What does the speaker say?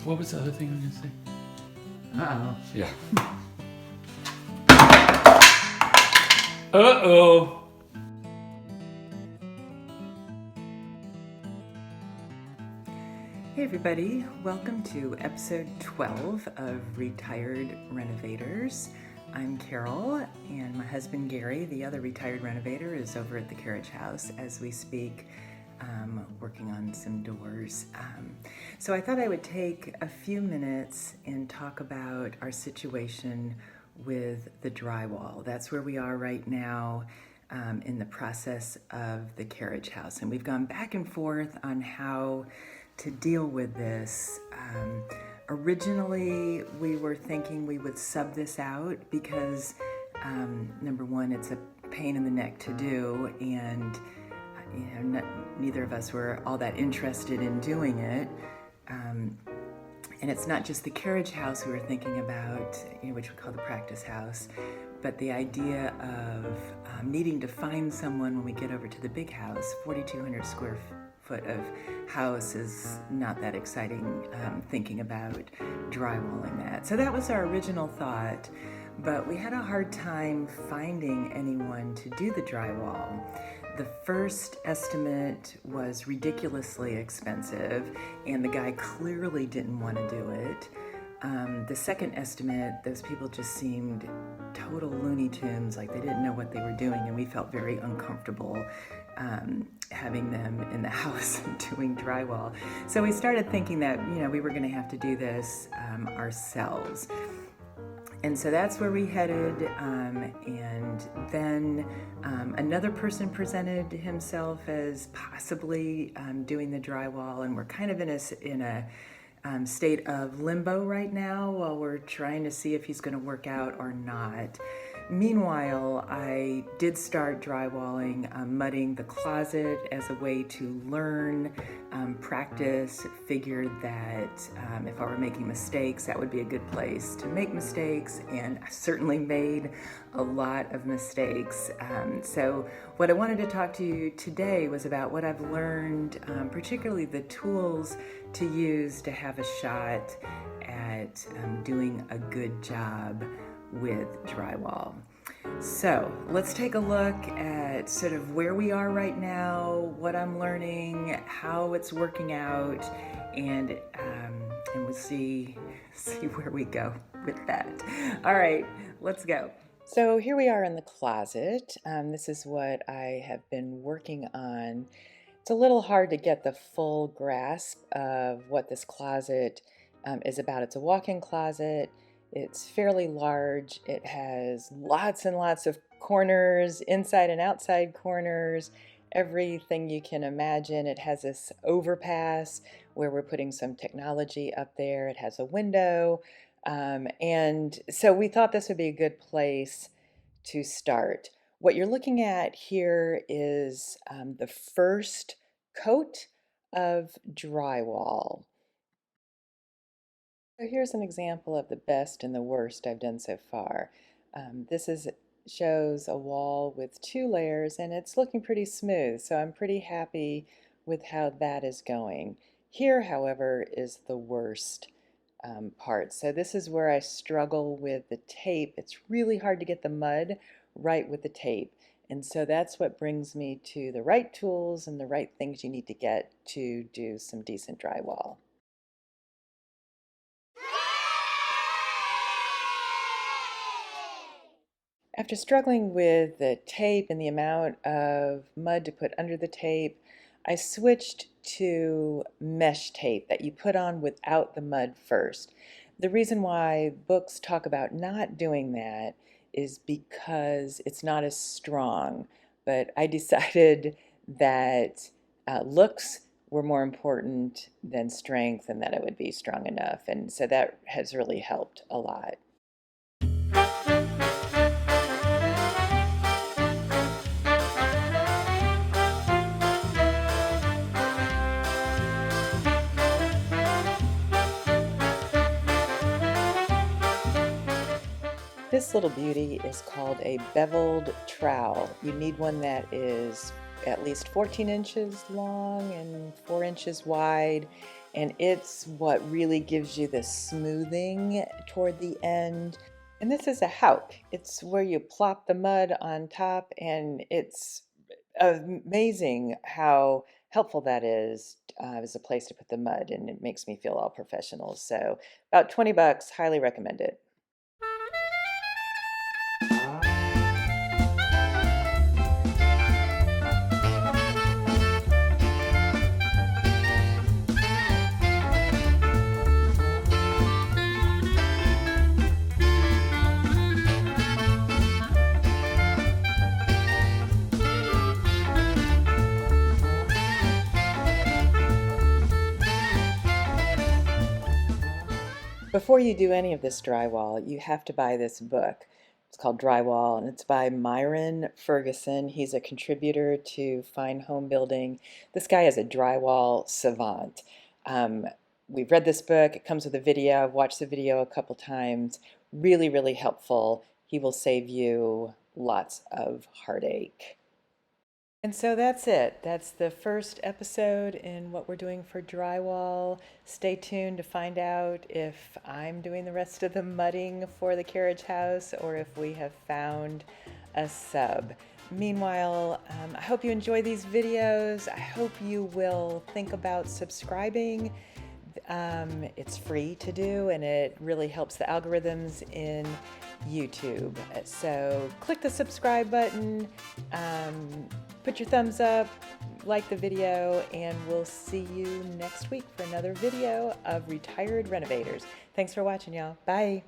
What was the other thing I was going to say? Uh-oh. Yeah. Uh-oh. Hey everybody, welcome to episode 12 of Retired Renovators. I'm Carol, and my husband Gary, the other retired renovator, is over at the Carriage House as we speak, working on some doors. So I thought I would take a few minutes and talk about our situation with the drywall. That's where we are right now in the process of the Carriage House. And we've gone back and forth on how to deal with this. Originally, we were thinking we would sub this out because, number one, it's a pain in the neck to do, and neither of us were all that interested in doing it. And it's not just the Carriage House we were thinking about, which we call the practice house, but the idea of needing to find someone when we get over to the big house. 4,200 square foot of house is not that exciting, thinking about drywalling that. So that was our original thought, but we had a hard time finding anyone to do the drywall. The first estimate was ridiculously expensive, and the guy clearly didn't want to do it. The second estimate, those people just seemed total Looney Tunes, like they didn't know what they were doing, and we felt very uncomfortable having them in the house doing drywall. So we started thinking that, we were going to have to do this ourselves. And so that's where we headed, and then another person presented himself as possibly doing the drywall, and we're kind of in a state of limbo right now while we're trying to see if he's going to work out or not. Meanwhile, I did start drywalling, mudding the closet as a way to learn, practice, figured that if I were making mistakes, that would be a good place to make mistakes, and I certainly made a lot of mistakes. So what I wanted to talk to you today was about what I've learned, particularly the tools to use to have a shot at doing a good job with drywall. So let's take a look at sort of where we are right now, what I'm learning, how it's working out, and we'll see where we go with that. All right, let's go. So here we are in the closet. This is what I have been working on. It's a little hard to get the full grasp of what this closet is about. It's a walk-in closet. It's fairly large. It has lots and lots of corners, inside and outside corners, everything you can imagine. It has this overpass where we're putting some technology up there. It has a window. And so we thought this would be a good place to start. What you're looking at here is the first coat of drywall. So here's an example of the best and the worst I've done so far. Shows a wall with 2 layers, and it's looking pretty smooth, so I'm pretty happy with how that is going. Here, however, is the worst part. So this is where I struggle with the tape. It's really hard to get the mud right with the tape. And so that's what brings me to the right tools and the right things you need to get to do some decent drywall. After struggling with the tape and the amount of mud to put under the tape, I switched to mesh tape that you put on without the mud first. The reason why books talk about not doing that is because it's not as strong, but I decided that looks were more important than strength and that it would be strong enough, and so that has really helped a lot. This little beauty is called a beveled trowel. You need one that is at least 14 inches long and 4 inches wide, and it's what really gives you the smoothing toward the end. And this is a haup. It's where you plop the mud on top, and it's amazing how helpful that is as a place to put the mud, and it makes me feel all professional. So about 20 bucks, highly recommend it. Before you do any of this drywall, you have to buy this book. It's called Drywall, and it's by Myron Ferguson. He's a contributor to Fine Home Building. This guy is a drywall savant. Um, we've read this book. It comes with a video. I've watched the video a couple times. Really, really helpful. He will save you lots of heartache. And so that's it. That's the first episode in what we're doing for drywall. Stay tuned to find out if I'm doing the rest of the mudding for the carriage house or if we have found a sub. Meanwhile, I hope you enjoy these videos. I hope you will think about subscribing. It's free to do, and it really helps the algorithms in YouTube. So click the subscribe button, put your thumbs up, like the video, and we'll see you next week for another video of Retired Renovators. Thanks for watching, y'all. Bye.